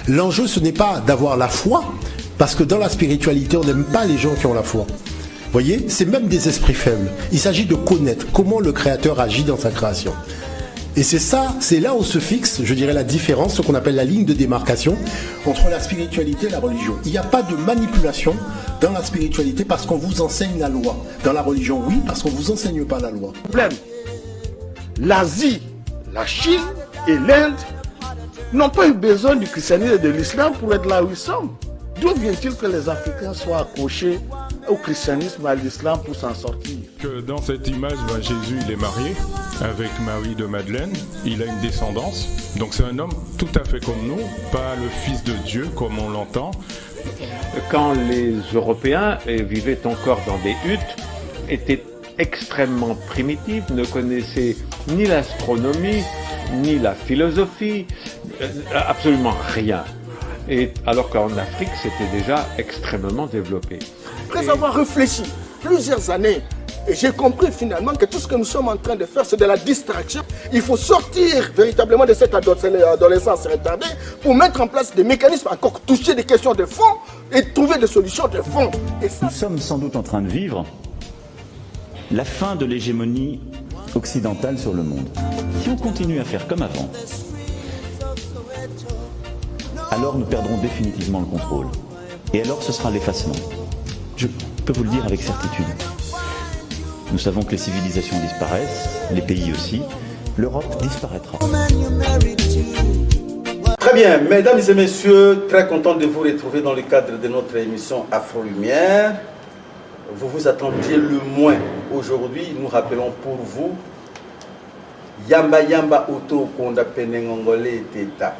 L'enjeu, ce n'est pas d'avoir la foi, parce que dans la spiritualité, on n'aime pas les gens qui ont la foi. Vous voyez, c'est même des esprits faibles. Il s'agit de connaître comment le Créateur agit dans sa création. Et c'est ça, c'est là où se fixe, je dirais, la différence, ce qu'on appelle la ligne de démarcation entre la spiritualité et la religion. Il n'y a pas de manipulation dans la spiritualité parce qu'on vous enseigne la loi. Dans la religion, oui, parce qu'on ne vous enseigne pas la loi. Problème. L'Asie, la Chine et l'Inde n'ont pas eu besoin du christianisme et de l'islam pour être là où ils sont. D'où vient-il que les Africains soient accrochés au christianisme et à l'islam pour s'en sortir? Que dans cette image, Jésus il est marié avec Marie de Madeleine, il a une descendance, donc c'est un homme tout à fait comme nous, pas le fils de Dieu comme on l'entend. Quand les Européens vivaient encore dans des huttes, étaient extrêmement primitifs, ne connaissaient ni l'astronomie, ni la philosophie, absolument rien. Et alors qu'en Afrique, c'était déjà extrêmement développé. Après avoir réfléchi plusieurs années, et j'ai compris finalement que tout ce que nous sommes en train de faire, c'est de la distraction. Il faut sortir véritablement de cette adolescence retardée pour mettre en place des mécanismes, encore toucher des questions de fond et trouver des solutions de fond. Et ça... Nous sommes sans doute en train de vivre la fin de l'hégémonie occidentale sur le monde. Si on continue à faire comme avant, alors nous perdrons définitivement le contrôle. Et alors ce sera l'effacement. Je peux vous le dire avec certitude. Nous savons que les civilisations disparaissent, les pays aussi. L'Europe disparaîtra. Très bien, mesdames et messieurs, très content de vous retrouver dans le cadre de notre émission Afro-Lumière. Vous vous attendiez le moins. Aujourd'hui, nous rappelons pour vous Yamba Yamba Oto Konda Penengongole Teta.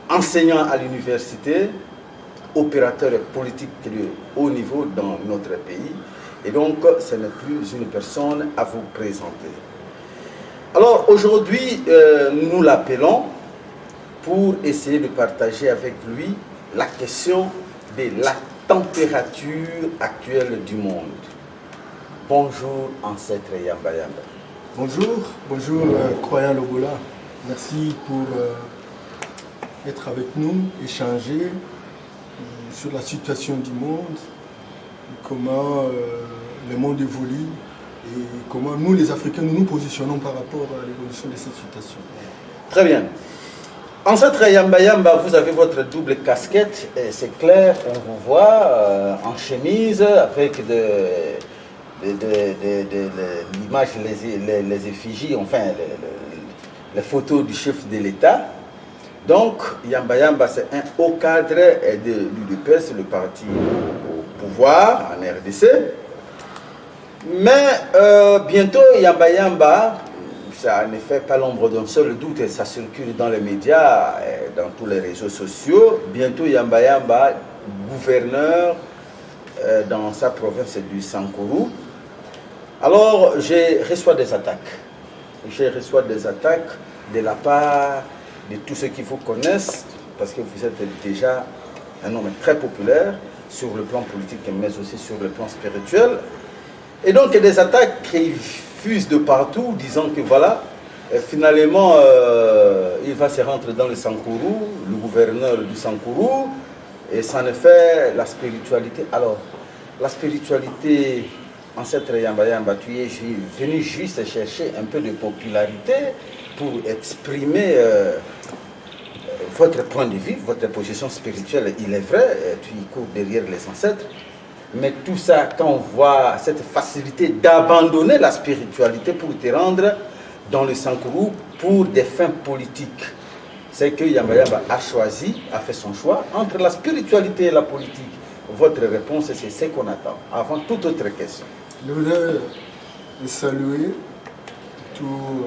Enseignant à l'université, opérateur politique de haut niveau dans notre pays. Et donc, ce n'est plus une personne à vous présenter. Alors, aujourd'hui, nous l'appelons pour essayer de partager avec lui la question de la température actuelle du monde. Bonjour, ancêtre Yamba Yamba. Bonjour, croyant Lobola. Merci pour être avec nous, échanger sur la situation du monde, comment le monde évolue et comment nous, les Africains, nous nous positionnons par rapport à l'évolution de cette situation. Très bien. Ancêtre Yamba Yamba, vous avez votre double casquette, c'est clair, on vous voit en chemise avec l'image, les effigies, enfin les photos du chef de l'État. Donc, Yamba Yamba, c'est un haut cadre de l'UDPS, le parti au pouvoir en RDC. Mais bientôt, Yamba Yamba, ça ne fait pas l'ombre d'un seul doute, et ça circule dans les médias, dans tous les réseaux sociaux. Bientôt, Yamba Yamba, gouverneur dans sa province du Sankourou. Alors, je reçois des attaques. Je reçois des attaques de la part de tous ceux qui vous connaissent, parce que vous êtes déjà un homme très populaire sur le plan politique, mais aussi sur le plan spirituel. Et donc, des attaques qui fusent de partout, disant que voilà, finalement, il va se rentrer dans le Sankourou, le gouverneur du Sankourou, et ça en fait la spiritualité. Alors, la spiritualité, ancêtre Yamba Yamba, tu es venu juste chercher un peu de popularité pour exprimer votre point de vue, votre position spirituelle. Il est vrai, tu y cours derrière les ancêtres, mais tout ça, quand on voit cette facilité d'abandonner la spiritualité pour te rendre dans le Sankourou pour des fins politiques, c'est que Yamba Yamba a choisi, a fait son choix entre la spiritualité et la politique. Votre réponse, c'est ce qu'on attend, avant toute autre question. Je voudrais saluer tous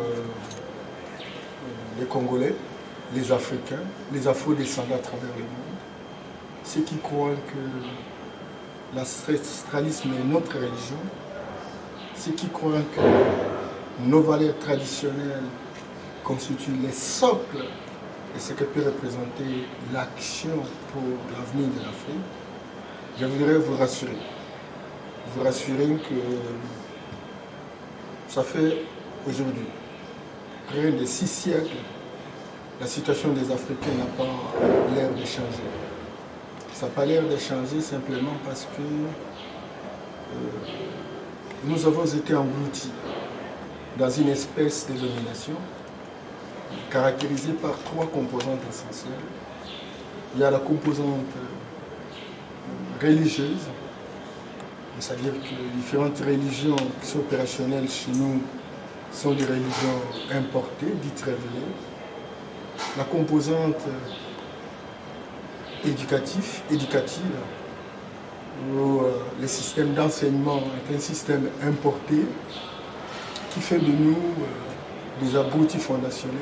les Congolais, les Africains, les Afro-descendants à travers le monde, ceux qui croient que l'ancestralisme est notre religion, ceux qui croient que nos valeurs traditionnelles constituent les socles et ce que peut représenter l'action pour l'avenir de l'Afrique. Je voudrais vous rassurer que ça fait aujourd'hui près de 6 siècles la situation des Africains n'a pas l'air de changer. Ça n'a pas l'air de changer simplement parce que nous avons été engloutis dans une espèce de domination caractérisée par 3 composantes essentielles. Il y a la composante religieuse, c'est-à-dire que les différentes religions qui sont opérationnelles chez nous sont des religions importées, dites révélées. La composante éducative, où le système d'enseignement est un système importé qui fait de nous des abrutis fondationnels,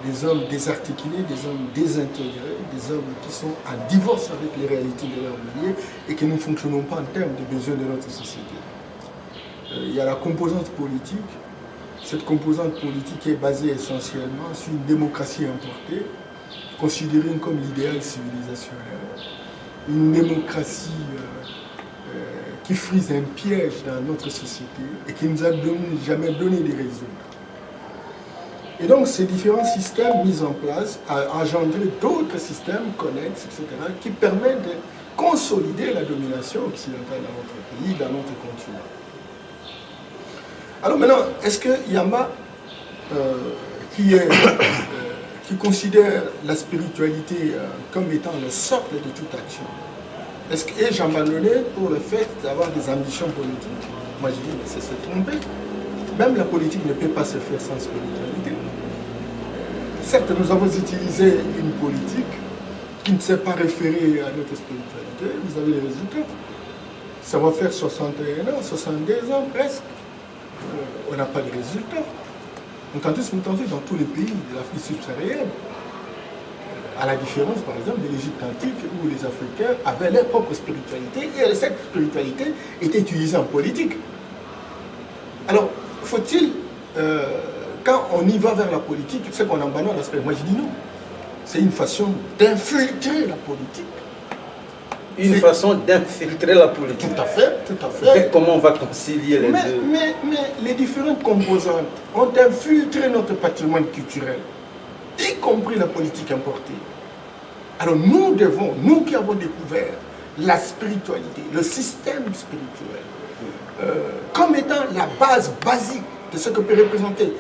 des hommes désarticulés, des hommes désintégrés, des hommes qui sont en divorce avec les réalités de leur milieu et que nous ne fonctionnons pas en termes de besoins de notre société. Il y a la composante politique. Cette composante politique est basée essentiellement sur une démocratie importée, considérée comme l'idéal civilisationnel. Une démocratie qui frise un piège dans notre société et qui ne nous a jamais donné des résultats. Et donc ces différents systèmes mis en place ont engendré d'autres systèmes connexes, etc., qui permettent de consolider la domination occidentale dans notre pays, dans notre continent. Alors maintenant, est-ce que Yamba, qui considère la spiritualité comme étant le socle de toute action, est-ce que ai-je abandonné pour le fait d'avoir des ambitions politiques? Moi je dis, mais c'est se tromper. Même la politique ne peut pas se faire sans spiritualité. Certes, nous avons utilisé une politique qui ne s'est pas référée à notre spiritualité. Vous avez les résultats. Ça va faire 61 ans, 62 ans presque. On n'a pas de résultats. On tente dans tous les pays de l'Afrique subsaharienne. À la différence, par exemple, de l'Égypte antique, où les Africains avaient leur propre spiritualité, et cette spiritualité était utilisée en politique. Alors, faut-il, quand on y va vers la politique, c'est qu'on abandonne l'aspect. Moi, je dis non. C'est une façon d'infiltrer la politique. Une façon d'infiltrer la politique. Tout à fait, tout à fait. Et comment on va concilier les deux? Mais les différentes composantes ont infiltré notre patrimoine culturel, y compris la politique importée. Alors nous devons, nous qui avons découvert la spiritualité, le système spirituel, comme étant la base basique de ce que peut représenter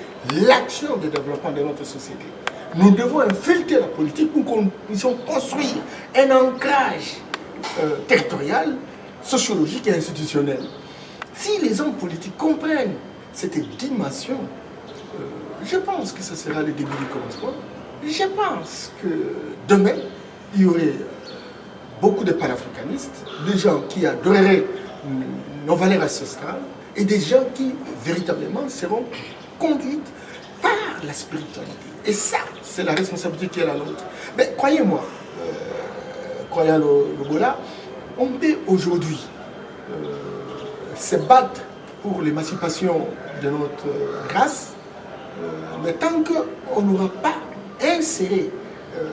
l'action de développement de notre société, nous devons infiltrer la politique pour qu'on puisse construire un ancrage territorial, sociologique et institutionnel. Si les hommes politiques comprennent cette dimension, je pense que ce sera le début du commencement. Je pense que demain, il y aurait beaucoup de panafricanistes, des gens qui adoreraient nos valeurs ancestrales et des gens qui, véritablement, seront conduits par la spiritualité. Et ça, c'est la responsabilité qui est la nôtre. Mais croyez-moi, croyant le Gola, on peut aujourd'hui se battre pour l'émancipation de notre race, mais tant qu'on n'aura pas inséré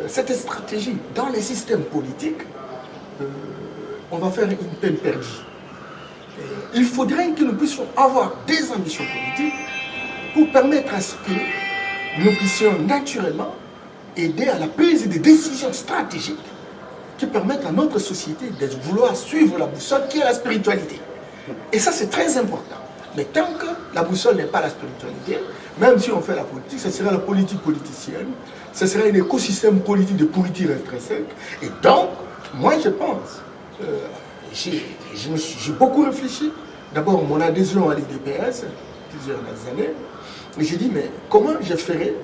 cette stratégie dans les systèmes politiques, on va faire une peine perdue. Il faudrait que nous puissions avoir des ambitions politiques pour permettre à ce que nous puissions naturellement aider à la prise des décisions stratégiques qui permettent à notre société de vouloir suivre la boussole qui est la spiritualité. Et ça, c'est très important. Mais tant que la boussole n'est pas la spiritualité, même si on fait la politique, ce sera la politique politicienne, ce sera un écosystème politique de pourriture intrinsèque. Et donc, moi, je pense, j'ai beaucoup réfléchi. D'abord, mon adhésion à l'IDPS, plusieurs années, et j'ai dit, mais comment je ferais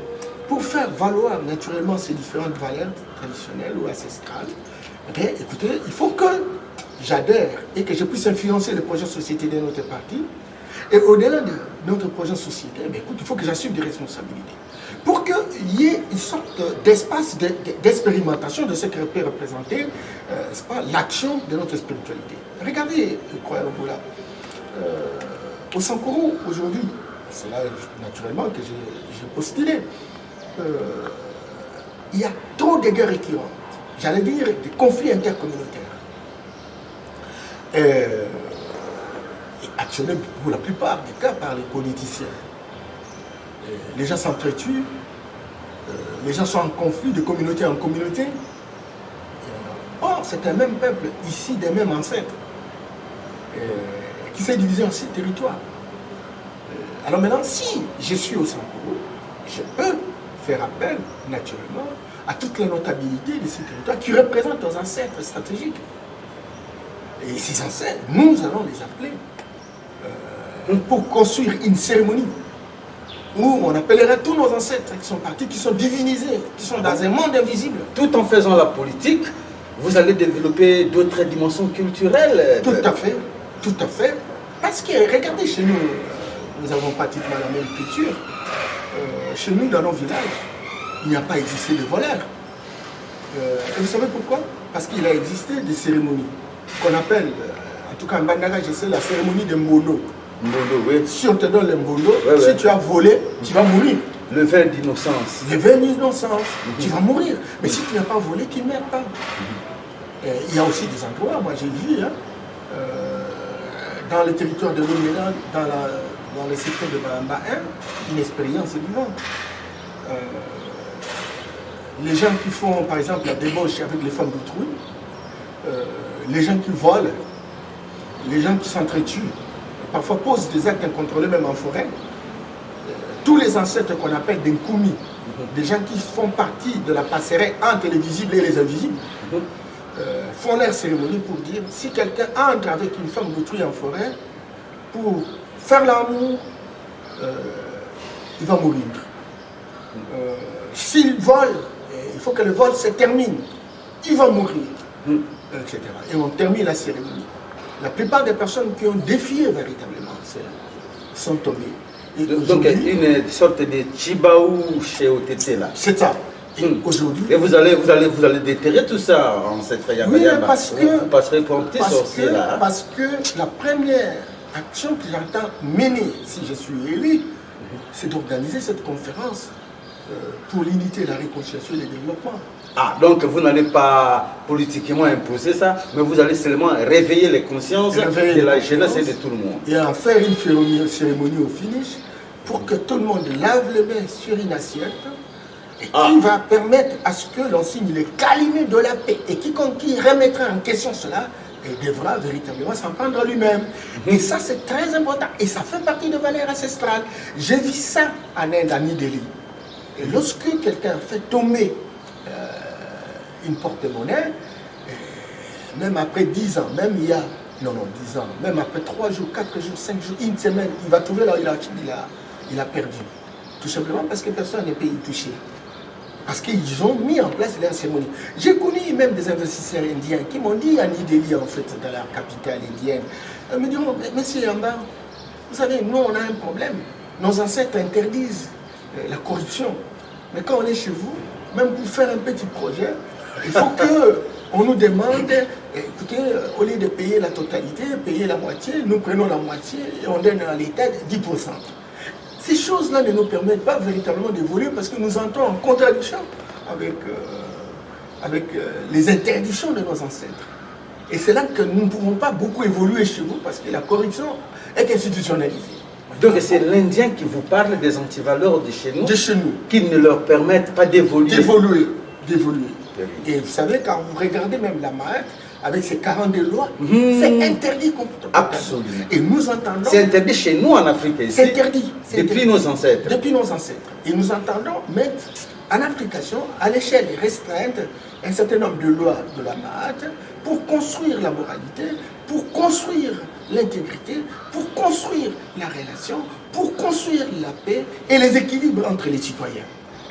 pour faire valoir naturellement ces différentes valeurs traditionnelles ou ancestrales? Eh bien, écoutez, il faut que j'adhère et que je puisse influencer le projet de société de notre parti. Et au-delà de notre projet de société, eh bien, écoute, il faut que j'assume des responsabilités. Pour qu'il y ait une sorte d'espace d'expérimentation de ce que peut représenter l'action de notre spiritualité. Regardez, croyez-le, au Sankuru, aujourd'hui, c'est là naturellement que j'ai postulé, il y a trop de guerres récurrentes, j'allais dire des conflits intercommunautaires. Et actionnés pour la plupart des cas par les politiciens. Les gens s'entretuent, les gens sont en conflit de communauté en communauté. Or, c'est un même peuple, ici des mêmes ancêtres, qui s'est divisé en 6 territoires. Alors maintenant, si je suis au Sankuru, je peux faire appel, naturellement, à toute la notabilité de ces territoires qui représentent nos ancêtres stratégiques. Et ces ancêtres, nous allons les appeler pour construire une cérémonie où on appellera tous nos ancêtres qui sont partis, qui sont divinisés, qui sont dans un monde invisible. Tout en faisant la politique, vous allez développer d'autres dimensions culturelles. Tout à fait, tout à fait. Parce que, regardez, chez nous, nous avons pratiquement la même culture. Chez nous, dans nos villages, il n'y a pas existé de voleurs. Et vous savez pourquoi? Parce qu'il a existé des cérémonies qu'on appelle, en tout cas en Bandaga, je sais, la cérémonie de Mbondo. Mbondo, oui. Si on te donne le Mbondo, Ouais, si ouais. tu as volé, tu vas mourir. Le verre d'innocence. Le verre d'innocence, tu vas mourir. Mais si tu n'as pas volé, tu ne meurs pas. Et il y a aussi des endroits, moi j'ai vu, dans le territoire de l'Oména, dans le secteur de Bamba 1, une expérience vivante. Les gens qui font, par exemple, la débauche avec les femmes d'autrui, les gens qui volent, les gens qui s'entretuent, parfois posent des actes incontrôlés même en forêt. Tous les ancêtres qu'on appelle des Nkumi, des gens qui font partie de la passerelle entre les visibles et les invisibles, font leur cérémonie pour dire si quelqu'un entre avec une femme d'autrui en forêt pour faire l'amour, il va mourir. S'il vole, il faut que le vol se termine, il va mourir, etc. Et on termine la cérémonie. La plupart des personnes qui ont défié véritablement cela sont tombées. Et Donc une sorte de Chibaou chez OTT là. c'est ça. Et aujourd'hui. Et vous allez déterrer tout ça en cette Yamba Oui, Yamba. parce que. Vous passerez pour un petit sorcier là. Parce que la première action que j'entends mener, si je suis élu, c'est d'organiser cette conférence pour l'unité, la réconciliation et le développement. Ah, donc vous n'allez pas politiquement imposer ça, mais vous allez seulement réveiller les consciences de la jeunesse et de tout le monde. Et en faire une cérémonie au finish pour que tout le monde lave les mains sur une assiette et qui va permettre à ce que l'on signe le calumet de la paix. Et quiconque qui remettra en question cela devra véritablement s'en prendre à lui-même. Et ça, c'est très important. Et ça fait partie de valeurs ancestrales. J'ai vu ça en Inde, à New Delhi. Et lorsque quelqu'un fait tomber une porte-monnaie, même après 10 ans, même il y a, 10 ans, même après 3 jours, 4 jours, 5 jours, une semaine, il va trouver là où il a perdu. Tout simplement parce que personne n'est payé touché. Parce qu'ils ont mis en place leur cérémonie. J'ai connu même des investisseurs indiens qui m'ont dit à New Delhi, en fait, dans la capitale indienne, ils me diront, monsieur Yamba, vous savez, nous on a un problème. Nos ancêtres interdisent la corruption. Mais quand on est chez vous, même pour faire un petit projet, il faut qu'on nous demande, écoutez, au lieu de payer la totalité, payer la moitié, nous prenons la moitié et on donne à l'État 10%. Ces choses-là ne nous permettent pas véritablement d'évoluer parce que nous entrons en contradiction avec les interdictions de nos ancêtres. Et c'est là que nous ne pouvons pas beaucoup évoluer chez vous parce que la corruption est institutionnalisée. Donc c'est l'Indien qui vous parle des antivaleurs de chez nous, qui ne leur permettent pas d'évoluer. D'évoluer. Et vous savez, quand vous regardez même la Mahat, avec ses 42 lois, c'est interdit complètement. Absolument. Et nous entendons... C'est interdit chez nous en Afrique ici. C'est interdit. Depuis nos ancêtres. Depuis nos ancêtres. Et nous entendons mettre en application, à l'échelle restreinte, un certain nombre de lois de la Mahat pour construire la moralité, pour construire l'intégrité, pour construire la relation, pour construire la paix et les équilibres entre les citoyens.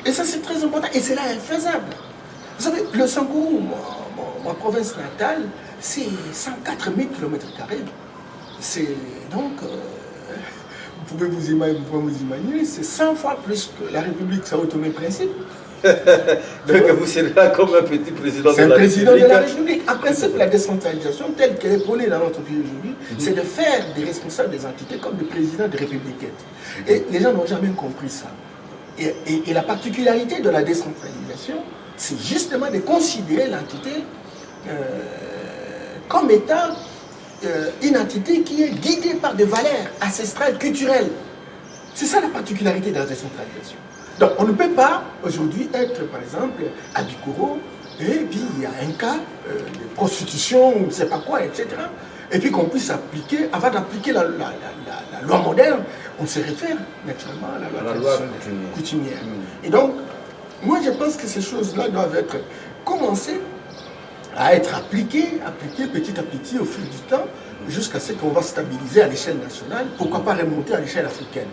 Et ça, c'est très important. Et c'est là infaisable. Vous savez, le Sankuru, ma province natale, c'est 104 000 km². C'est donc, vous pouvez vous imaginer, c'est 100 fois plus que la République Sao Tomé-Principe. Donc vous serez là comme un petit président de la République. C'est un président de la République. En principe, la décentralisation telle qu'elle est prônée dans notre pays aujourd'hui, c'est de faire des responsables des entités comme des présidents de républicaines. Et les gens n'ont jamais compris ça. Et la particularité de la décentralisation, c'est justement de considérer l'entité comme étant une entité qui est guidée par des valeurs ancestrales, culturelles. C'est ça la particularité de la décentralisation. Donc on ne peut pas aujourd'hui être, par exemple, à Bikoro, et puis il y a un cas de prostitution, ou je ne sais pas quoi, etc. Et puis qu'on puisse appliquer, avant d'appliquer la loi moderne, on se réfère naturellement à la loi coutumière. Et donc, moi je pense que ces choses-là doivent être commencées à être appliquées petit à petit au fil du temps, jusqu'à ce qu'on va stabiliser à l'échelle nationale, pourquoi pas remonter à l'échelle africaine.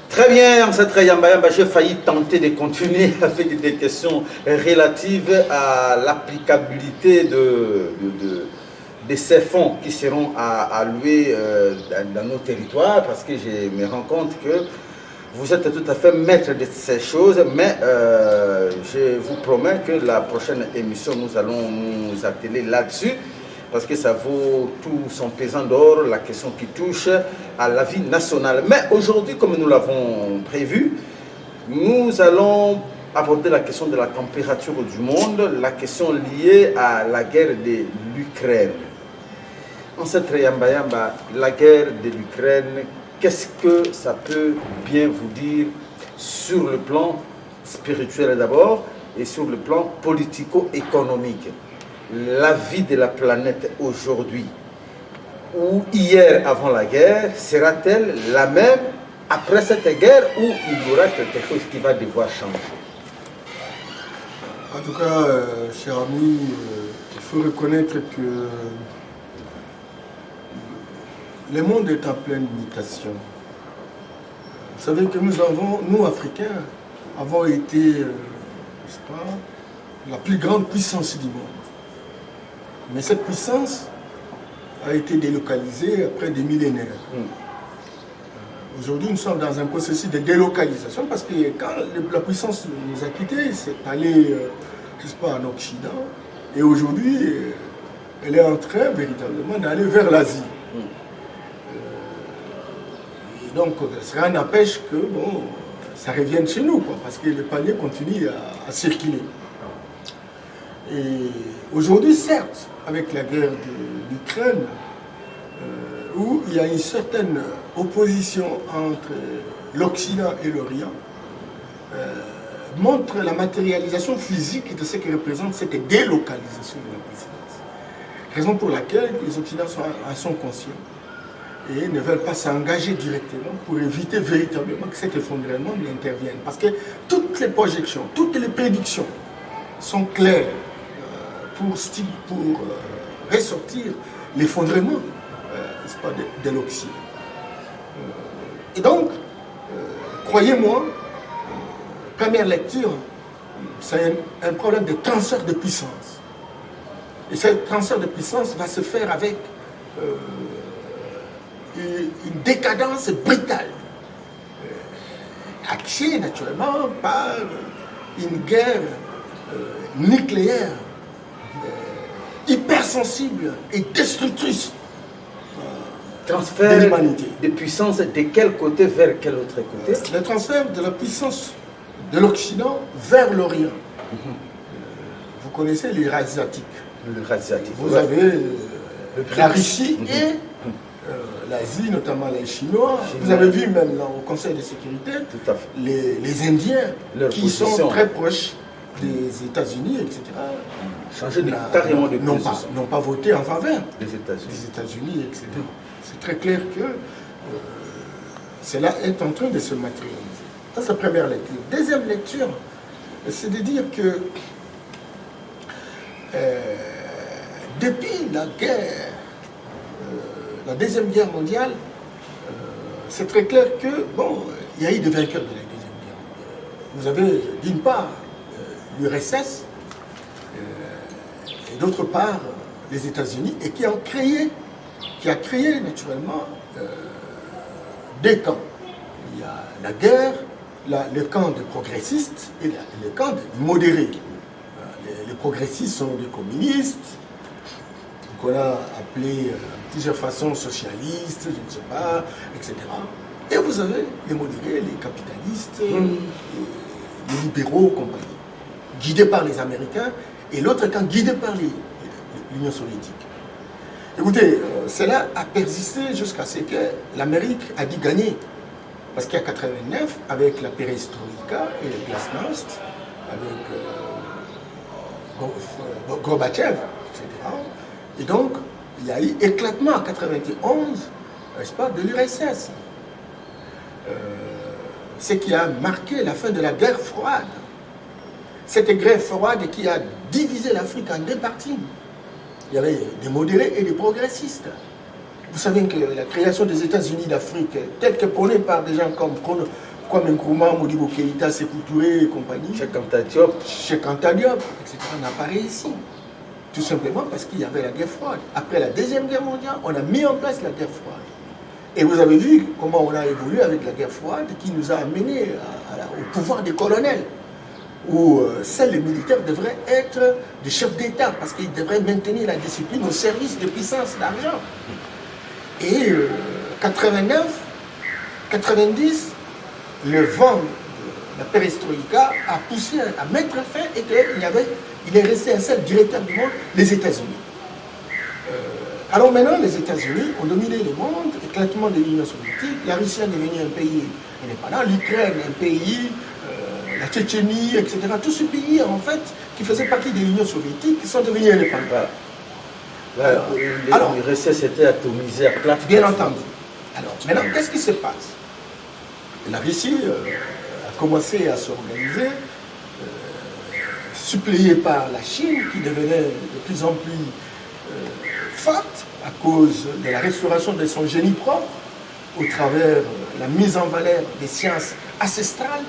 Très bien, Ancêtre Yamba Yamba, j'ai failli tenter de continuer avec des questions relatives à l'applicabilité de ces fonds qui seront alloués dans nos territoires, parce que je me rends compte que vous êtes tout à fait maître de ces choses, mais je vous promets que la prochaine émission, nous allons nous atteler là-dessus, parce que ça vaut tout son pesant d'or, la question qui touche à la vie nationale. Mais aujourd'hui, comme nous l'avons prévu, nous allons aborder la question de la température du monde, la question liée à la guerre de l'Ukraine. Ancêtre Yamba Yamba, la guerre de l'Ukraine, qu'est-ce que ça peut bien vous dire sur le plan spirituel d'abord et sur le plan politico-économique? La vie de la planète aujourd'hui ou hier avant la guerre sera-t-elle la même après cette guerre ou il y aura quelque chose qui va devoir changer? En tout cas, cher ami, il faut reconnaître que le monde est en pleine mutation. Vous savez que nous Africains, avons été, je sais pas, la plus grande puissance du monde. Mais cette puissance a été délocalisée après des millénaires. Aujourd'hui, nous sommes dans un processus de délocalisation parce que quand la puissance nous a quittés, c'est allé, je sais pas, en Occident. Et aujourd'hui, elle est en train véritablement d'aller vers l'Asie. Donc, cela n'empêche que, bon, ça revienne chez nous, quoi, parce que le panier continue à circuler. Et aujourd'hui, certes, avec la guerre de l'Ukraine, où il y a une certaine opposition entre l'Occident et l'Orient, montre la matérialisation physique de ce que représente cette délocalisation de la puissance. Raison pour laquelle les Occidentaux sont conscients et ne veulent pas s'engager directement pour éviter véritablement que cet effondrement n'intervienne. Parce que toutes les projections, toutes les prédictions sont claires pour ressortir l'effondrement de l'Occident. Et donc, croyez-moi, première lecture, c'est un problème de transfert de puissance. Et ce transfert de puissance va se faire avec une décadence brutale, axée naturellement par une guerre nucléaire hypersensible et destructrice transfert de l'humanité. De puissance de quel côté vers quel autre côté? Le transfert de la puissance de l'Occident vers l'Orient. Vous connaissez l'Eurasiatique. Vous avez la Russie et l'Asie, notamment les Chinois. Vous avez vu même là, au Conseil de sécurité, les Indiens qui sont très proches des États-Unis, etc. Changer carrément de position. N'ont pas voté en faveur des États-Unis, etc. C'est très clair que cela est en train de se matérialiser. Ça, c'est la première lecture. Deuxième lecture, c'est de dire que depuis la guerre, la Deuxième Guerre mondiale, c'est très clair que, bon, il y a eu des vainqueurs de la Deuxième Guerre mondiale. Vous avez, d'une part, l'URSS, et d'autre part, les États-Unis, et qui a créé naturellement deux camps. Il y a la guerre, le camp des progressistes et le camp des modérés. Les progressistes sont des communistes, qu'on a appelés de plusieurs façons socialistes, je ne sais pas, etc. Et vous avez les modérés, les capitalistes, les libéraux, compagnie, guidés par les Américains, et l'autre camp guidé par l'Union soviétique. Écoutez, cela a persisté jusqu'à ce que l'Amérique a dû gagner Parce qu'en 89, avec la perestroïka et le glasnost, avec Gorbatchev, etc. Et donc, il y a eu éclatement en 91, n'est-ce pas, de l'URSS. Ce qui a marqué la fin de la guerre froide. Cette guerre froide qui a divisé l'Afrique en deux parties. Il y avait des modérés et des progressistes. Vous savez que la création des États-Unis d'Afrique, telle que prônée par des gens comme Kwame Nkrumah, Modibo Keïta, Sékou Touré et compagnie, Cheikh Anta Diop, etc., n'a pas réussi. Tout simplement parce qu'il y avait la guerre froide. Après la Deuxième Guerre mondiale, on a mis en place la guerre froide. Et vous avez vu comment on a évolué avec la guerre froide qui nous a amenés au pouvoir des colonels, où seuls les militaires devraient être des chefs d'État parce qu'ils devraient maintenir la discipline au service des puissances d'argent. Et 89, 90, le vent de la perestroïka a poussé à mettre fin et qu'il est resté un seul directeur du monde, les États-Unis. Alors maintenant, les États-Unis ont dominé le monde, éclatement de l'Union soviétique, la Russie est devenue un pays indépendant, l'Ukraine un pays, la Tchétchénie, etc. Tous ces pays, en fait, qui faisaient partie de l'Union soviétique, qui sont devenus indépendants. Alors, l'URSS était atomisé à plat. Bien entendu. Alors, maintenant, qu'est-ce qui se passe? La Russie a commencé à s'organiser, suppléée par la Chine, qui devenait de plus en plus forte à cause de la restauration de son génie propre, au travers de la mise en valeur des sciences ancestrales,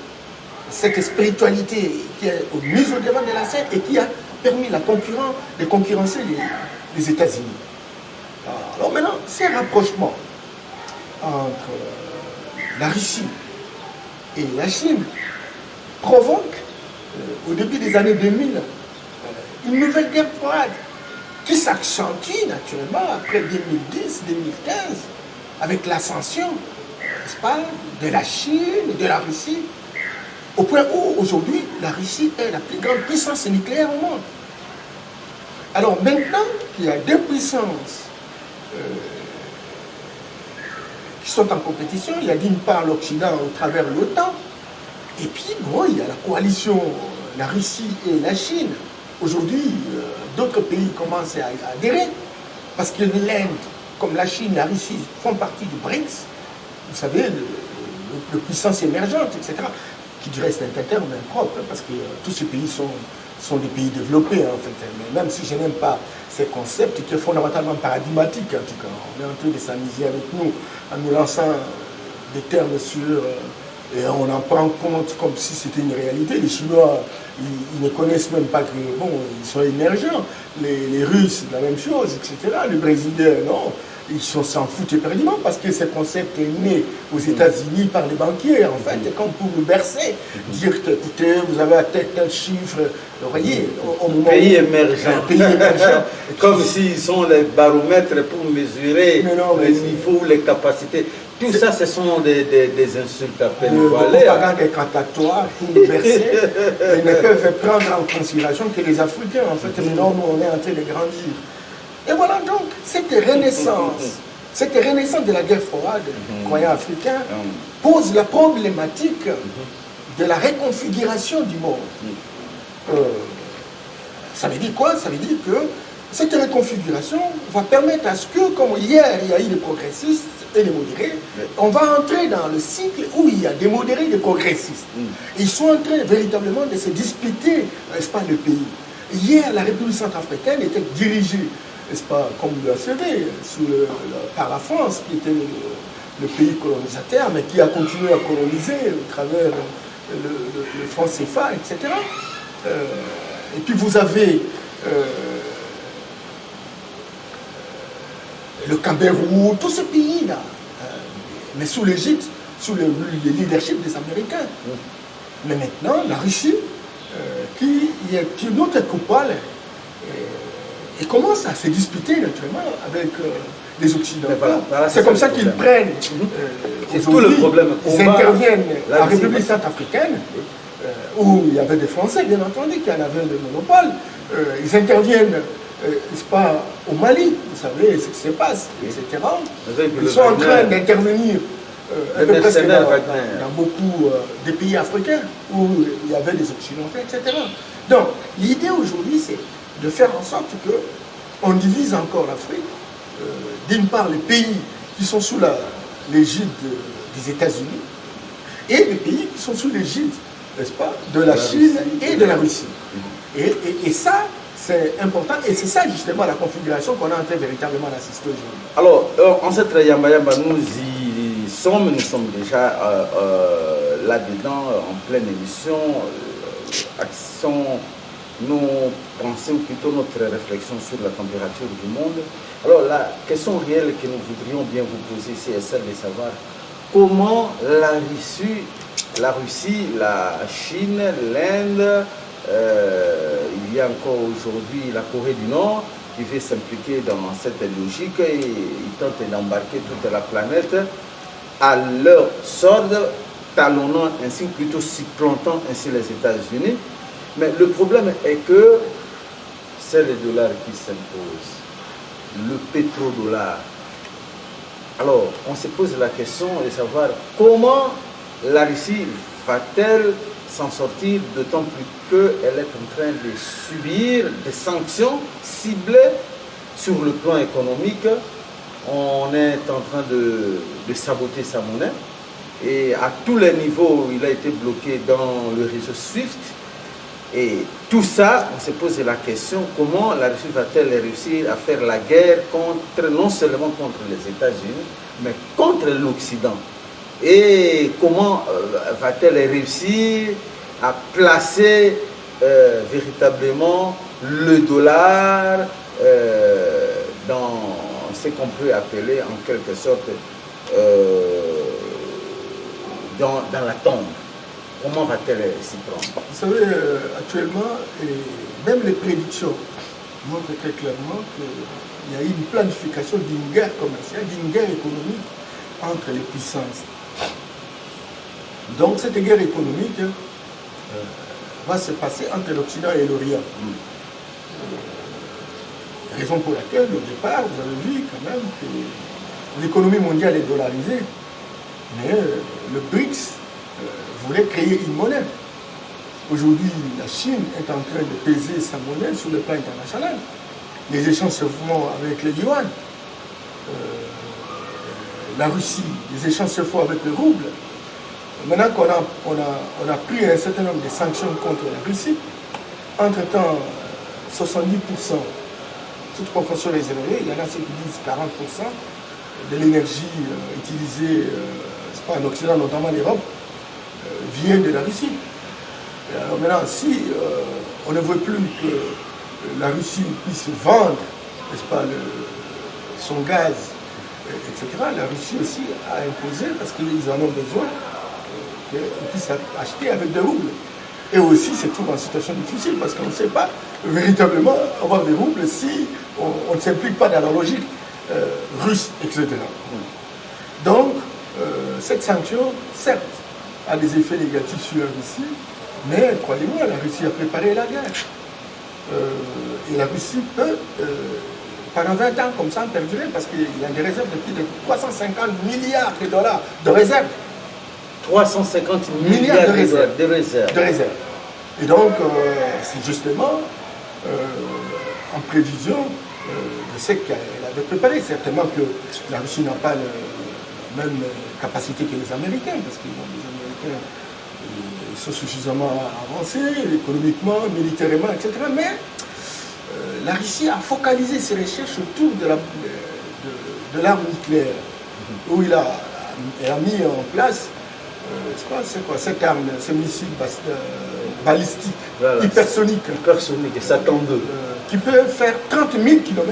cette spiritualité qui est mise au devant de la scène et qui a permis de concurrencer les États-Unis. Alors maintenant, ces rapprochements entre la Russie et la Chine provoquent, au début des années 2000, une nouvelle guerre froide qui s'accentue naturellement après 2010-2015 avec l'ascension, n'est-ce pas, de la Chine et de la Russie, au point où aujourd'hui la Russie est la plus grande puissance nucléaire au monde. Alors maintenant qu'il y a deux puissances qui sont en compétition, il y a d'une part l'Occident au travers de l'OTAN, et puis bon, il y a la coalition, la Russie et la Chine. Aujourd'hui, d'autres pays commencent à adhérer, parce que l'Inde, comme la Chine, la Russie font partie du BRICS, vous savez, de puissances émergentes, etc., qui du reste est un terme impropre, parce que tous ces pays sont des pays développés, en fait. Mais même si je n'aime pas ces concepts, qui est fondamentalement paradigmatique, en tout cas, on est en train de s'amuser avec nous, en nous lançant des termes sur... et on en prend compte comme si c'était une réalité. Les Chinois, ils ne connaissent même pas que, bon, ils sont émergents. Les Russes, la même chose, etc. Les Brésiliens, non. Ils s'en foutent éperdument parce que ce concept est né aux États-Unis par les banquiers, en fait, comme pour nous bercer, dire que, écoutez, vous avez à tête tel chiffre, vous voyez, au moment pays émergent. Pays émergent. Comme s'ils sont les baromètres pour mesurer les niveaux, les capacités. Tout ça, ce sont des insultes à peine voilées. La propagande est cantatoire pour nous bercer. Ils ne peuvent prendre en considération que les Africains, en fait, maintenant, nous, on est en train de grandir. Et voilà donc, cette renaissance de la guerre froide, croyant africain, pose la problématique de la reconfiguration du monde. Ça veut dire quoi? Ça veut dire que cette reconfiguration va permettre à ce que, comme hier il y a eu des progressistes et des modérés, on va entrer dans le cycle où il y a des modérés et des progressistes. Ils sont en train véritablement de se disputer, n'est-ce pas, le pays. Hier, la République centrafricaine était dirigée, n'est-ce pas, comme vous le savez, par la France, qui était le pays colonisateur, mais qui a continué à coloniser au travers le franc CFA, etc. Et puis vous avez le Cameroun, tous ces pays-là, mais sous l'Égypte, sous le leadership des Américains. Mais maintenant, la Russie, qui est une autre coupole, et commence à se disputer naturellement avec les Occidentaux. Voilà, c'est comme ça qu'ils prennent. Tout le problème. Ils interviennent en République centrafricaine, où il y avait des Français, bien entendu, qui en avaient le monopole. Ils interviennent, n'est-ce pas, au Mali, vous savez ce qui se passe, etc. Ils sont en train d'intervenir un peu presque mercenaires dans Wagner. beaucoup des pays africains où il y avait des Occidentaux, etc. Donc, l'idée aujourd'hui, c'est de faire en sorte qu'on divise encore l'Afrique. D'une part, les pays qui sont sous l'égide des États-Unis et les pays qui sont sous l'égide, n'est-ce pas, de la Chine et de la Russie. Et ça, c'est important, et c'est ça justement la configuration qu'on est en train véritablement d'assister aujourd'hui. Alors, en cette Yamba Yamba, nous sommes déjà là-dedans, en pleine émission. Nous pensons plutôt notre réflexion sur la température du monde. Alors, la question réelle que nous voudrions bien vous poser, c'est celle de savoir comment la Russie, la Chine, l'Inde, il y a encore aujourd'hui la Corée du Nord qui veut s'impliquer dans cette logique et ils tentent d'embarquer toute la planète à leur sorte, talonnant ainsi, plutôt supplantant ainsi les États-Unis. Mais le problème est que c'est le dollar qui s'impose, le pétrodollar. Alors, on se pose la question de savoir comment la Russie va-t-elle s'en sortir, d'autant plus qu'elle est en train de subir des sanctions ciblées sur le plan économique. On est en train de saboter sa monnaie et à tous les niveaux, il a été bloqué dans le réseau SWIFT. Et tout ça, on se pose la question, comment la Russie va-t-elle réussir à faire la guerre non seulement contre les États-Unis, mais contre l'Occident? Et comment va-t-elle réussir à placer véritablement le dollar dans ce qu'on peut appeler en quelque sorte dans la tombe? Comment va-t-elle s'y prendre? Vous savez, actuellement, même les prédictions montrent très clairement qu'il y a eu une planification d'une guerre commerciale, d'une guerre économique entre les puissances. Donc cette guerre économique va se passer entre l'Occident et l'Orient. Raison pour laquelle, au départ, vous avez vu quand même que l'économie mondiale est dollarisée, mais le BRICS voulait créer une monnaie. Aujourd'hui, la Chine est en train de peser sa monnaie sur le plan international. Les échanges se font avec le yuan. La Russie, les échanges se font avec le rouble. Maintenant qu'on a pris un certain nombre de sanctions contre la Russie, entre-temps, 70%, toute proportion réservée, il y en a ceux qui disent 40% de l'énergie utilisée en Occident, notamment l'Europe, vient de la Russie. Alors maintenant, si on ne veut plus que la Russie puisse vendre, n'est-ce pas, son gaz, etc., la Russie aussi a imposé, parce qu'ils en ont besoin, qu'ils puissent acheter avec des roubles. Et aussi, c'est toujours en situation difficile, parce qu'on ne sait pas véritablement avoir des roubles si on ne s'implique pas dans la logique russe, etc. Donc, cette sanction, certes, a des effets négatifs sur la Russie, mais croyez-moi, la Russie a préparé la guerre. Et la Russie peut, pendant 20 ans, comme ça, perdurer, parce qu'il y a des réserves de plus de 350 milliards de dollars de réserves. 350 milliards de réserves. Et donc, c'est justement en prévision de ce qu'elle avait préparé. Certainement que la Russie n'a pas la même capacité que les Américains, parce que les Américains sont suffisamment avancés économiquement, militairement, etc. Mais la Russie a focalisé ses recherches autour de l'arme nucléaire, où elle a mis en place c'est quoi cette arme, ce missile balistique, voilà, hypersonique, Satan 2, qui peut faire 30 000 km.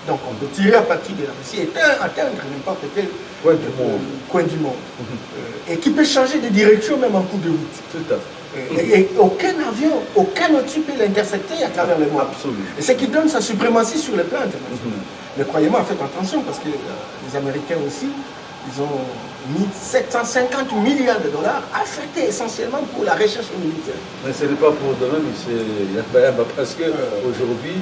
Donc on peut tirer à partir de la Russie et atteindre n'importe quel coin du monde. Et qui peut changer de direction même en cours de route. Tout à fait. Et aucun avion, aucun outil peut l'intercepter à travers le monde. Absolument. Et ce qui donne sa suprématie sur le plan international. Mais croyez-moi, faites attention, parce que les Américains aussi, ils ont mis 750 milliards de dollars affectés essentiellement pour la recherche militaire. Mais ce n'est pas pour demain, M. Yamba, parce qu'aujourd'hui,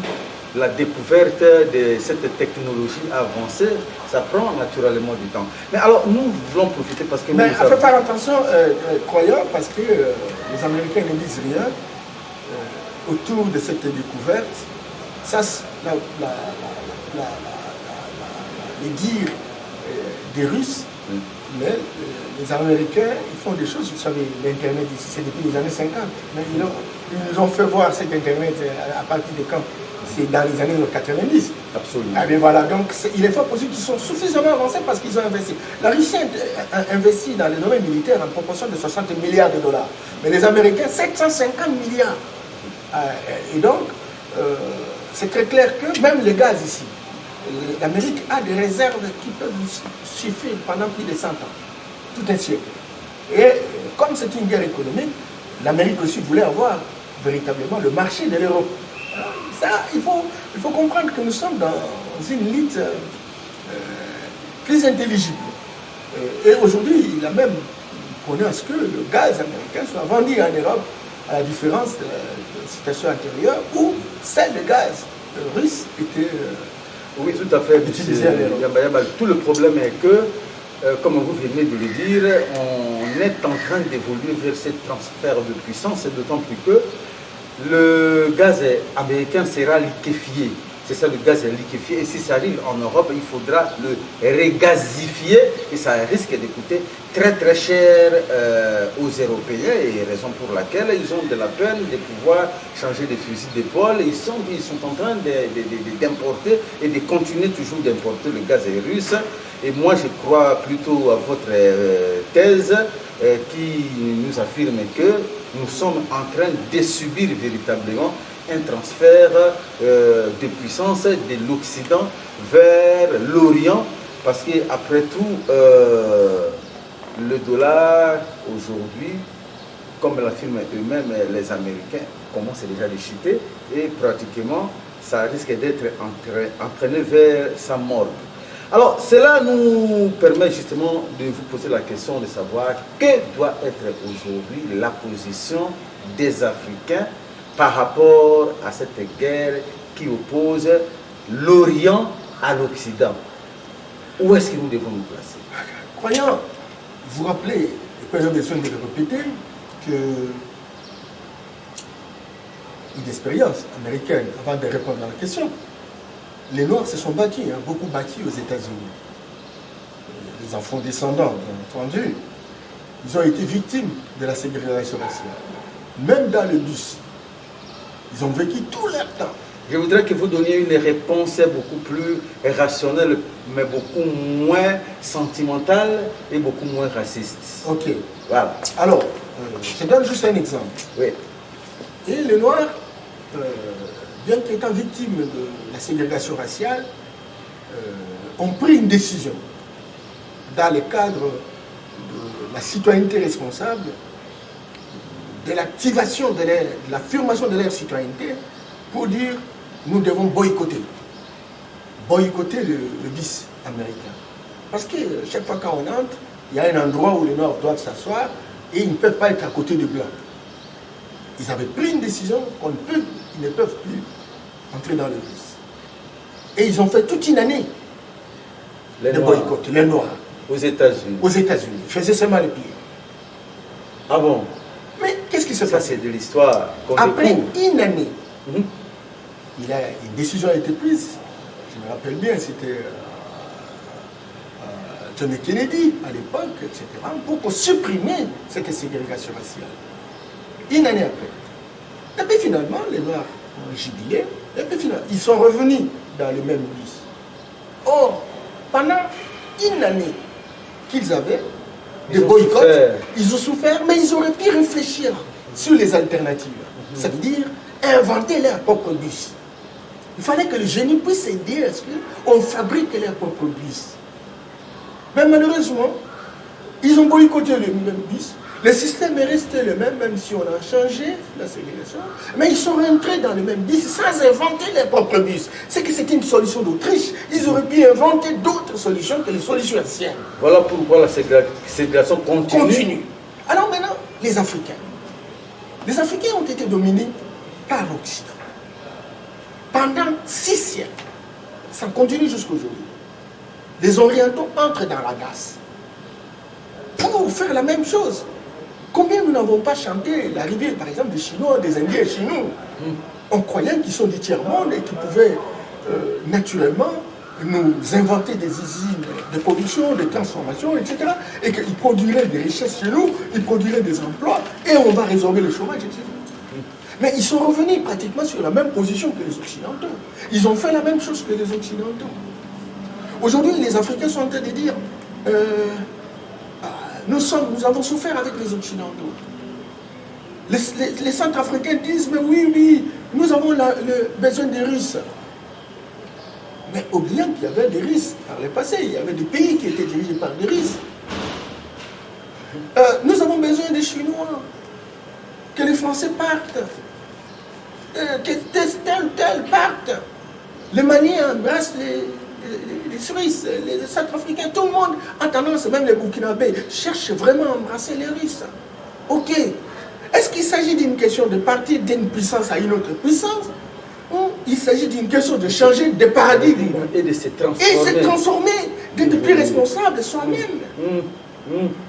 la découverte de cette technologie avancée, ça prend naturellement du temps. Mais alors, nous voulons profiter parce que... Mais il faut faire attention, croyant, parce que les Américains ne disent rien autour de cette découverte. Ça, les dires des Russes, mais les Américains, ils font des choses, vous savez, l'Internet ici, c'est depuis les années 50. Mais ils nous ont fait voir cet Internet à partir de quand? C'est dans les années 90. Absolument. Ah bien voilà, donc il est fort possible qu'ils sont suffisamment avancés parce qu'ils ont investi. La Russie a investi dans le domaine militaire en proportion de 60 milliards de dollars. Mais les Américains, 750 milliards. Et donc, c'est très clair que même le gaz ici, l'Amérique a des réserves qui peuvent suffire pendant plus de 100 ans, tout un siècle. Et comme c'est une guerre économique, l'Amérique aussi voulait avoir véritablement le marché de l'Europe. Ça, il faut comprendre que nous sommes dans une lutte plus intelligible. Et aujourd'hui, il a même prôné à ce que le gaz américain soit vendu en Europe, à la différence de la situation antérieure où celle de gaz russe était oui, tout à fait. utilisée en Europe. Tout le problème est que, comme vous venez de le dire, on est en train d'évoluer vers ce transfert de puissance, et d'autant plus que le gaz américain sera liquéfié. C'est ça, le gaz est liquéfié. Et si ça arrive en Europe, il faudra le régazifier. Et ça risque de coûter très très cher aux Européens. Et raison pour laquelle ils ont de la peine de pouvoir changer de fusil d'épaule. Ils sont en train d'importer et de continuer toujours d'importer le gaz russe. Et moi, je crois plutôt à votre thèse qui nous affirme que nous sommes en train de subir véritablement un transfert de puissance de l'Occident vers l'Orient, parce qu'après tout, le dollar aujourd'hui, comme l'affirment eux-mêmes les Américains, commence déjà à chuter et pratiquement ça risque d'être entraîné vers sa mort. Alors, cela nous permet justement de vous poser la question de savoir quelle doit être aujourd'hui la position des Africains par rapport à cette guerre qui oppose l'Orient à l'Occident. Où est-ce que nous devons nous placer? Croyant, vous rappelez, et pas besoin de le répéter, que une expérience américaine, avant de répondre à la question, les Noirs se sont battus, beaucoup battus aux États-Unis. Les enfants descendants, bien entendu, ils ont été victimes de la ségrégation raciale. Même dans le bus, ils ont vécu tout leur temps. Je voudrais que vous donniez une réponse beaucoup plus rationnelle, mais beaucoup moins sentimentale et beaucoup moins raciste. Ok. Voilà. Alors, je donne juste un exemple. Oui. Et les Noirs, bien qu'étant victimes de la ségrégation raciale, ont pris une décision dans le cadre de la citoyenneté responsable, de l'activation de l'affirmation de leur citoyenneté, pour dire nous devons boycotter le bis américain. Parce que chaque fois qu'on entre, il y a un endroit où les Noirs doivent s'asseoir et ils ne peuvent pas être à côté des Blancs. Ils avaient pris une décision ils ne peuvent plus entrer dans le bus. Et ils ont fait toute une année de boycott, les Noirs. Aux États-Unis. Aux États-Unis. Ils faisaient seulement les pieds. Ah bon? Mais qu'est-ce qui se passe? Ça, c'est de l'histoire. Après une année, une décision a été prise. Je me rappelle bien, c'était John F. Kennedy à l'époque, etc., pour supprimer cette ségrégation raciale. Une année après. Et puis finalement, les Noirs ont jubilé, et puis finalement, ils sont revenus dans le même bus. Or, pendant une année qu'ils avaient de boycott, ils ont souffert, mais ils auraient pu réfléchir sur les alternatives. Ça veut dire inventer leur propre bus. Il fallait que le génie puisse aider à ce qu'on fabrique leur propre bus. Mais malheureusement, ils ont boycotté le même bus. Le système est resté le même, même si on a changé la ségrégation. Mais ils sont rentrés dans le même bus sans inventer leur propre bus. C'est que c'était une solution d'Autriche. Ils auraient pu inventer d'autres solutions que les solutions anciennes. Voilà pourquoi la ségrégation continue. Alors maintenant, les Africains. Les Africains ont été dominés par l'Occident. pendant 6 siècles. Ça continue jusqu'aujourd'hui. Les Orientaux entrent dans la DAS pour faire la même chose. Combien nous n'avons pas chanté l'arrivée, par exemple, des Chinois, des Indiens chez nous, en croyant qu'ils sont du tiers-monde et qu'ils pouvaient naturellement nous inventer des usines de production, de transformation, etc. Et qu'ils produiraient des richesses chez nous, ils produiraient des emplois, et on va résorber le chômage, etc. Mais ils sont revenus pratiquement sur la même position que les Occidentaux. Ils ont fait la même chose que les Occidentaux. Aujourd'hui, les Africains sont en train de dire nous avons souffert avec les Occidentaux. Les Centrafricains disent mais oui, nous avons le besoin des Russes. Mais oubliant qu'il y avait des Russes par le passé, il y avait des pays qui étaient dirigés par des Russes. Nous avons besoin des Chinois, que les Français partent, que tel parte. Les Maliens embrassent les Suisses, les Centrafricains, tout le monde a tendance, même les Burkinabés, cherchent vraiment à embrasser les Russes. Ok. Est-ce qu'il s'agit d'une question de partir d'une puissance à une autre puissance? Ou il s'agit d'une question de changer de paradigme et de se transformer. Et se transformer, d'être plus responsable de soi-même.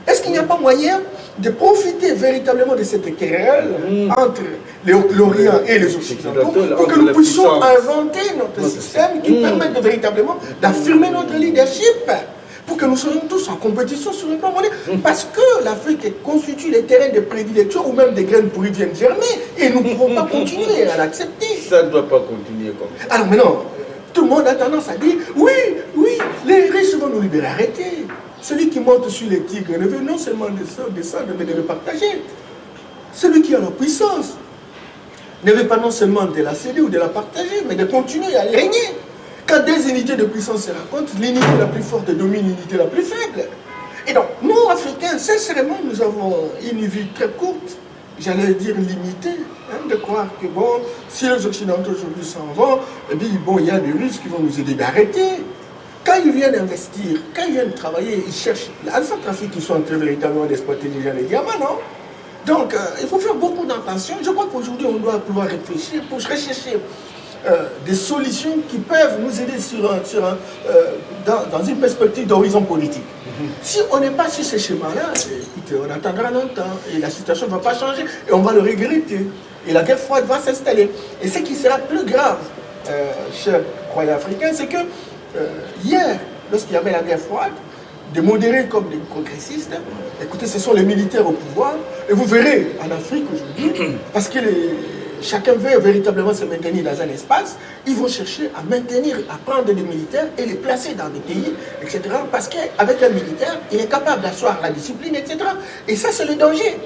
Est-ce qu'il n'y a pas moyen de profiter véritablement de cette querelle entre l'Orient et les Occidentaux pour que nous puissions inventer notre système qui permette véritablement d'affirmer notre leadership, pour que nous soyons tous en compétition sur le plan mondial, parce que l'Afrique constitue les terrains de prédilection où même des graines pourries viennent germer et nous ne pouvons pas continuer à l'accepter. Ça ne doit pas continuer comme ça. Alors maintenant, tout le monde a tendance à dire oui, les riches vont nous libérer. Arrêtez. Celui qui monte sur les tigres ne veut non seulement descendre, mais de le partager. Celui qui a la puissance ne veut pas non seulement de la céder ou de la partager, mais de continuer à régner. Quand des unités de puissance se rencontrent, l'unité la plus forte domine l'unité la plus faible. Et donc, nous, Africains, sincèrement, nous avons une vie très courte, j'allais dire limitée, de croire que, bon, si les Occidentaux aujourd'hui s'en vont, eh bien, bon, il y a des Russes qui vont nous aider d'arrêter. Quand ils viennent investir, quand ils viennent travailler, ils cherchent. En Centrafrique, ils sont en train véritablement d'exploiter déjà les diamants, non? Donc, il faut faire beaucoup d'attention. Je crois qu'aujourd'hui, on doit pouvoir réfléchir pour rechercher des solutions qui peuvent nous aider dans une perspective d'horizon politique. Si on n'est pas sur ce schéma-là, écoutez, on attendra longtemps et la situation ne va pas changer et on va le regretter. Et la guerre froide va s'installer. Et ce qui sera plus grave, chers croyants africains, c'est que hier, lorsqu'il y avait la guerre froide, des modérés comme des progressistes, écoutez, ce sont les militaires au pouvoir, et vous verrez en Afrique aujourd'hui, parce que chacun veut véritablement se maintenir dans un espace, ils vont chercher à maintenir, à prendre des militaires et les placer dans des pays, etc. Parce qu'avec un militaire, il est capable d'asseoir la discipline, etc. Et ça, c'est le danger.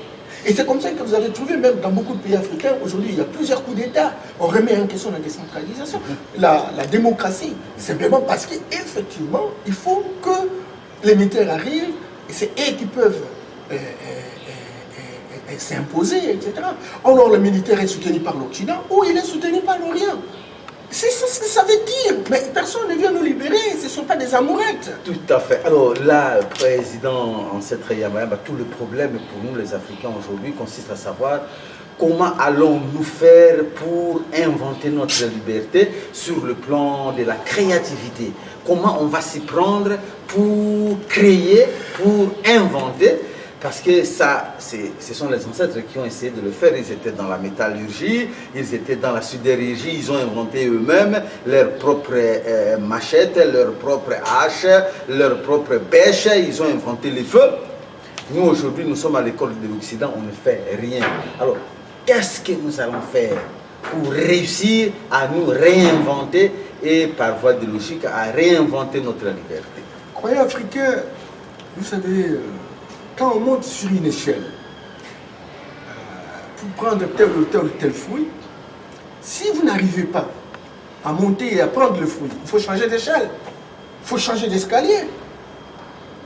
Et c'est comme ça que vous avez trouvé, même dans beaucoup de pays africains, aujourd'hui, il y a plusieurs coups d'État. On remet en question la décentralisation, la démocratie, simplement parce qu'effectivement, il faut que les militaires arrivent, et c'est eux qui peuvent s'imposer, etc. Or, le militaire est soutenu par l'Occident ou il est soutenu par l'Orient. C'est ça ce que ça veut dire. Mais personne ne vient nous libérer, ce ne sont pas des amourettes. Tout à fait. Alors là, Président Ancêtre Yamayaba, tout le problème pour nous les Africains aujourd'hui consiste à savoir comment allons-nous faire pour inventer notre liberté sur le plan de la créativité. Comment on va s'y prendre pour créer, pour inventer. Parce que ça, ce sont les ancêtres qui ont essayé de le faire. Ils étaient dans la métallurgie, ils étaient dans la sidérurgie, ils ont inventé eux-mêmes leurs propres machettes, leurs propres haches, leurs propres bêches, ils ont inventé les feux. Nous, aujourd'hui, nous sommes à l'école de l'Occident, on ne fait rien. Alors, qu'est-ce que nous allons faire pour réussir à nous réinventer et, par voie de logique, à réinventer notre liberté? Croyez africains, vous savez... Quand on monte sur une échelle, pour prendre tel ou tel fruit, si vous n'arrivez pas à monter et à prendre le fruit, il faut changer d'échelle, il faut changer d'escalier.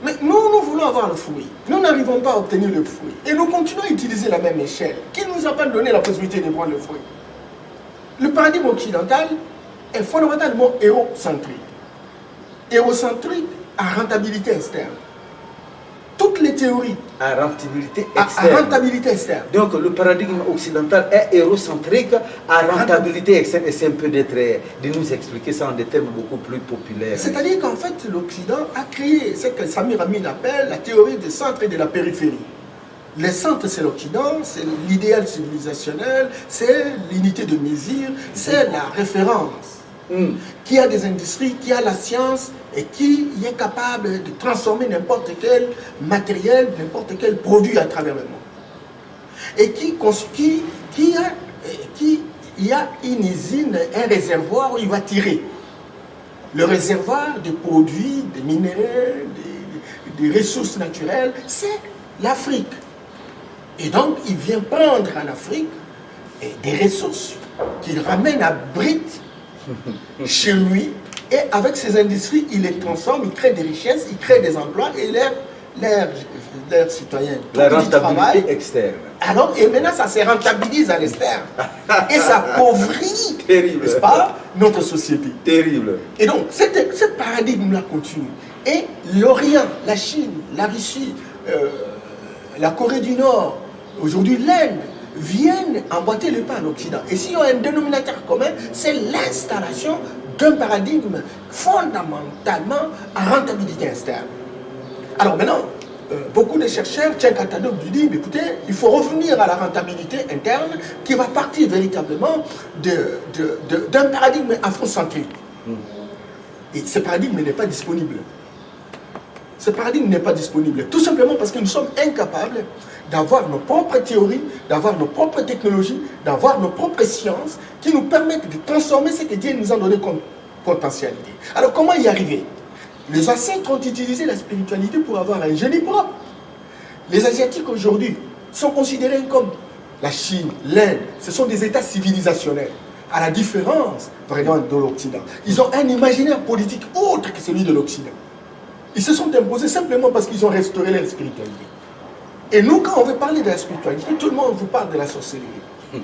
Mais nous voulons avoir le fruit. Nous n'arrivons pas à obtenir le fruit. Et nous continuons à utiliser la même échelle qui ne nous a pas donné la possibilité de prendre le fruit. Le paradigme occidental est fondamentalement hérocentrique. Hérocentrique à rentabilité externe. Toutes les théorie à rentabilité à externe. rentabilité externe. Donc le paradigme occidental est hérocentrique à rentabilité externe. Et c'est un peu de nous expliquer ça en des termes beaucoup plus populaires. C'est-à-dire qu'en fait, l'Occident a créé ce que Samir Amin appelle la théorie des centres et de la périphérie. Les centres, c'est l'Occident, c'est l'idéal civilisationnel, c'est l'unité de mesure, c'est la référence. Qui a des industries, qui a la science et qui est capable de transformer n'importe quel matériel, n'importe quel produit à travers le monde. Et qui a une usine, un réservoir où il va tirer. Le réservoir des produits, des minéraux, des ressources naturelles, c'est l'Afrique. Et donc, il vient prendre en Afrique des ressources qu'il ramène à Brit chez lui, et avec ses industries, il les transforme, il crée des richesses, il crée des emplois, et leurs citoyens. La rentabilité externe. Alors, et maintenant, ça se rentabilise à l'externe. Et ça appauvrit, n'est-ce pas, notre société. Terrible. Et donc, ce paradigme-là continue. Et l'Orient, la Chine, la Russie, la Corée du Nord, aujourd'hui l'Inde, viennent emboîter le pas à l'Occident. Et s'il y a un dénominateur commun, c'est l'installation d'un paradigme fondamentalement à rentabilité externe. Alors maintenant, beaucoup de chercheurs, Tchèque Atadob, lui disent, écoutez, il faut revenir à la rentabilité interne qui va partir véritablement d'un paradigme afrocentrique. Et ce paradigme n'est pas disponible. Ce paradigme n'est pas disponible, tout simplement parce que nous sommes incapables d'avoir nos propres théories, d'avoir nos propres technologies, d'avoir nos propres sciences qui nous permettent de transformer ce que Dieu nous a donné comme potentialité. Alors comment y arriver? Les ancêtres ont utilisé la spiritualité pour avoir un génie propre. Les Asiatiques aujourd'hui sont considérés comme la Chine, l'Inde, ce sont des États civilisationnels, à la différence vraiment de l'Occident. Ils ont un imaginaire politique autre que celui de l'Occident. Ils se sont imposés simplement parce qu'ils ont restauré leur spiritualité. Et nous, quand on veut parler de la spiritualité, tout le monde vous parle de la sorcellerie.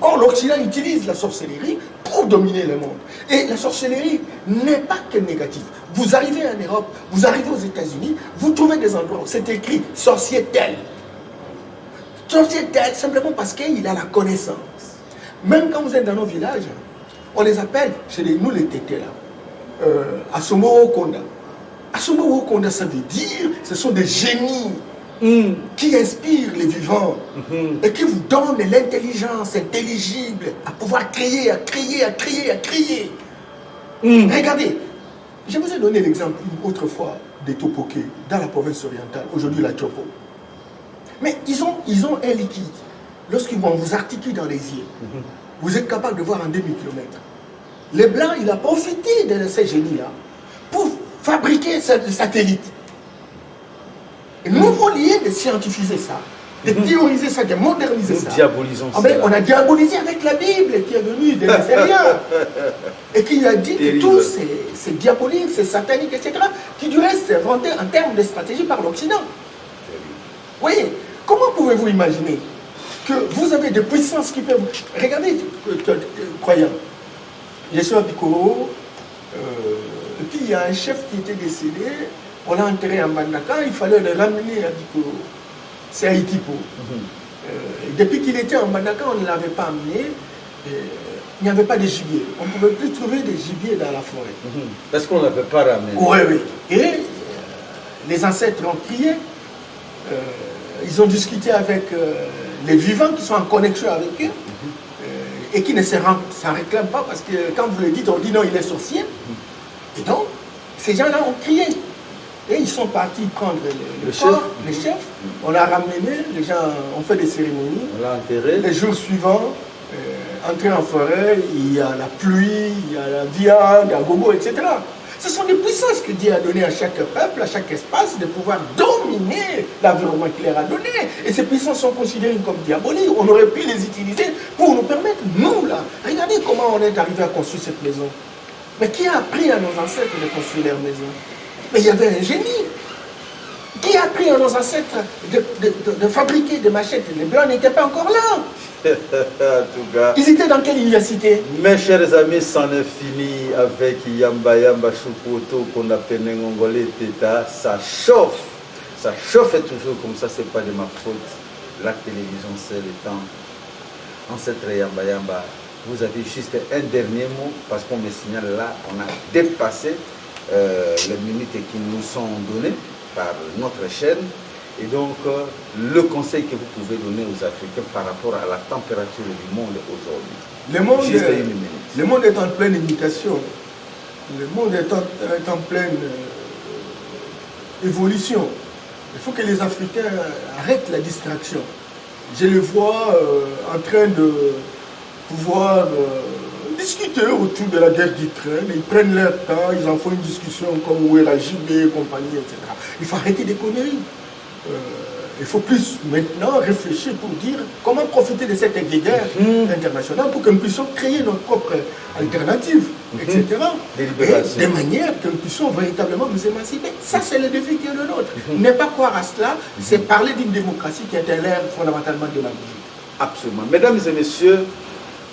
Or, l'Occident utilise la sorcellerie pour dominer le monde. Et la sorcellerie n'est pas que négative. Vous arrivez en Europe, vous arrivez aux États-Unis, vous trouvez des endroits où c'est écrit « sorcier tel ». Sorcier tel, simplement parce qu'il a la connaissance. Même quand vous êtes dans nos villages, on les appelle, chez nous les tétés là, Asomo Konda. Asomo Konda, ça veut dire, ce sont des génies qui inspirent les vivants et qui vous donnent l'intelligence intelligible à pouvoir créer, à créer, à créer, à créer. Regardez, je vous ai donné l'exemple une autre fois des Topoké dans la province orientale, aujourd'hui la Chopo. Mais ils ont un liquide. Lorsqu'ils vont vous articuler dans les yeux, vous êtes capable de voir en demi-kilomètre. Les Blancs, il a profité de ces génies-là pour fabriquer ce satellite. Et nous, au lieu de scientifiser ça, de théoriser ça, de moderniser ça, diabolisons on a diabolisé avec la Bible qui est venue de l'extérieur et qui a dit que tout c'est diabolique, c'est satanique, etc., qui du reste est inventé en termes de stratégie par l'Occident. Vous voyez, comment pouvez-vous imaginer que vous avez des puissances qui peuvent... Regardez, croyants, je suis à Bikoro, et puis il y a un chef qui était décédé, on l'a enterré en Bandaka, il fallait le ramener à Bikoro. C'est à Itipo. Depuis qu'il était en Bandaka, on ne l'avait pas amené. Il n'y avait pas de gibier. On ne pouvait plus trouver des gibiers dans la forêt. Parce qu'on ne l'avait pas ramené. Oui, oui. Et les ancêtres ont crié. Ils ont discuté avec les vivants qui sont en connexion avec eux. Et qui ne s'en réclament pas parce que quand vous le dites, on dit non, il est sorcier. Et donc, ces gens-là ont crié. Et ils sont partis prendre le corps, les chefs. On l'a ramené, les gens ont fait des cérémonies. On l'a enterré. Les jours suivants, entré en forêt, il y a la pluie, il y a la viande, la gogo, etc. Ce sont des puissances que Dieu a données à chaque peuple, à chaque espace, de pouvoir dominer l'environnement qu'il leur a donné. Et ces puissances sont considérées comme diaboliques. On aurait pu les utiliser pour nous permettre, nous là, regardez comment on est arrivé à construire cette maison. Mais qui a appris à nos ancêtres de construire leur maison? Mais il y avait un génie. Qui a appris à nos ancêtres de fabriquer des machettes? Les Blancs n'étaient pas encore là. En tout cas, ils étaient dans quelle université? Mes chers amis, c'en est fini avec Yamba Yamba Choupoto qu'on appelle Ngongolé Teta. Ça chauffe. ça chauffe toujours comme ça, c'est pas de ma faute. La télévision, c'est le temps. Ancêtre Yamba Yamba, vous avez juste un dernier mot, parce qu'on me signale là, on a dépassé les minutes qui nous sont données par notre chaîne. Et donc, le conseil que vous pouvez donner aux Africains par rapport à la température du monde aujourd'hui. Le monde est en pleine imitation. Le monde est en pleine évolution. Il faut que les Africains arrêtent la distraction. Je les vois en train de pouvoir discuter autour de la guerre d'Ukraine. Ils prennent leur temps, ils en font une discussion comme Ouera Jibé et compagnie, etc. Il faut arrêter des conneries. Il faut plus maintenant réfléchir pour dire comment profiter de cette guerre internationale pour que nous puissions créer notre propre alternative, etc. Et de manière que nous puissions véritablement nous émanciper. Ça, c'est le défi qui est le nôtre. Ne pas croire à cela, c'est parler d'une démocratie qui est l'ère fondamentalement de la vie. Absolument. Mesdames et messieurs,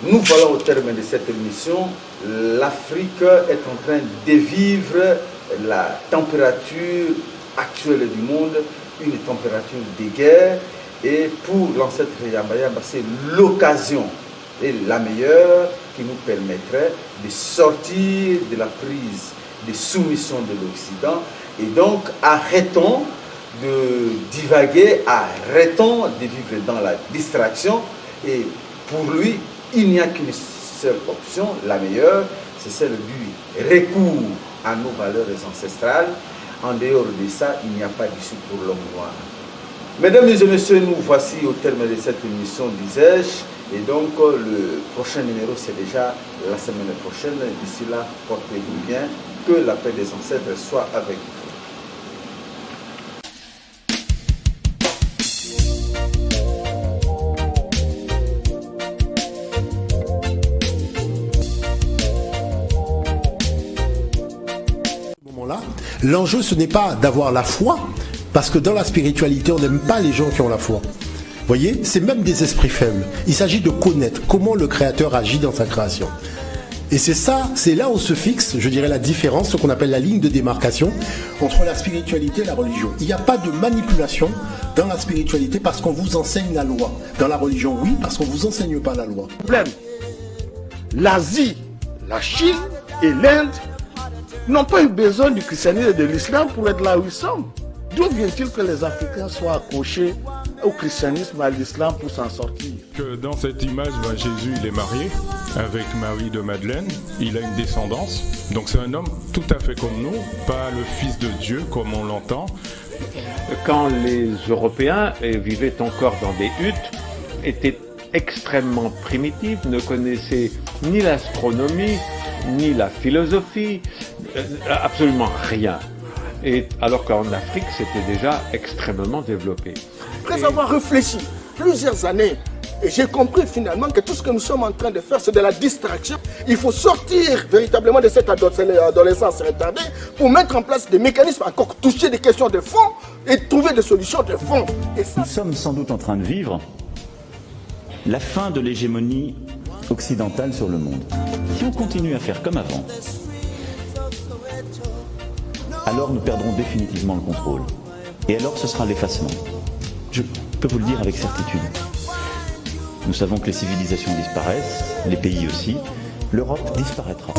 nous voilà au terme de cette émission. L'Afrique est en train de vivre la température actuelle du monde, une température de guerre, et pour l'ancêtre Yamba Yamba, c'est l'occasion et la meilleure qui nous permettrait de sortir de la prise de soumission de l'Occident. Et donc arrêtons de divaguer, arrêtons de vivre dans la distraction. Et pour lui, il n'y a qu'une seule option, la meilleure, c'est celle du recours à nos valeurs ancestrales. En dehors de ça, il n'y a pas d'issue pour l'homme noir. Mesdames et messieurs, nous voici au terme de cette émission, disais-je. Et donc, le prochain numéro, c'est déjà la semaine prochaine. D'ici là, portez-vous bien. Que la paix des ancêtres soit avec vous. L'enjeu, ce n'est pas d'avoir la foi, parce que dans la spiritualité, on n'aime pas les gens qui ont la foi. Vous voyez, c'est même des esprits faibles. Il s'agit de connaître comment le Créateur agit dans sa création. Et c'est ça, c'est là où se fixe, je dirais, la différence, ce qu'on appelle la ligne de démarcation entre la spiritualité et la religion. Il n'y a pas de manipulation dans la spiritualité parce qu'on vous enseigne la loi. Dans la religion, oui, parce qu'on ne vous enseigne pas la loi. Problème. L'Asie, la Chine et l'Inde n'ont pas eu besoin du christianisme et de l'islam pour être là où ils sont. D'où vient-il que les Africains soient accrochés au christianisme et à l'islam pour s'en sortir? Que dans cette image, Jésus il est marié avec Marie de Madeleine, il a une descendance, donc c'est un homme tout à fait comme nous, pas le fils de Dieu comme on l'entend. Quand les Européens vivaient encore dans des huttes, étaient extrêmement primitifs, ne connaissaient ni l'astronomie, ni la philosophie, absolument rien. Et alors qu'en Afrique, c'était déjà extrêmement développé. Après avoir réfléchi plusieurs années, et j'ai compris finalement que tout ce que nous sommes en train de faire, c'est de la distraction. Il faut sortir véritablement de cette adolescence retardée pour mettre en place des mécanismes, encore toucher des questions de fond et trouver des solutions de fond. Et ça... Nous sommes sans doute en train de vivre la fin de l'hégémonie occidentale sur le monde. Si on continue à faire comme avant, alors nous perdrons définitivement le contrôle. Et alors ce sera l'effacement. Je peux vous le dire avec certitude. Nous savons que les civilisations disparaissent, les pays aussi. L'Europe disparaîtra.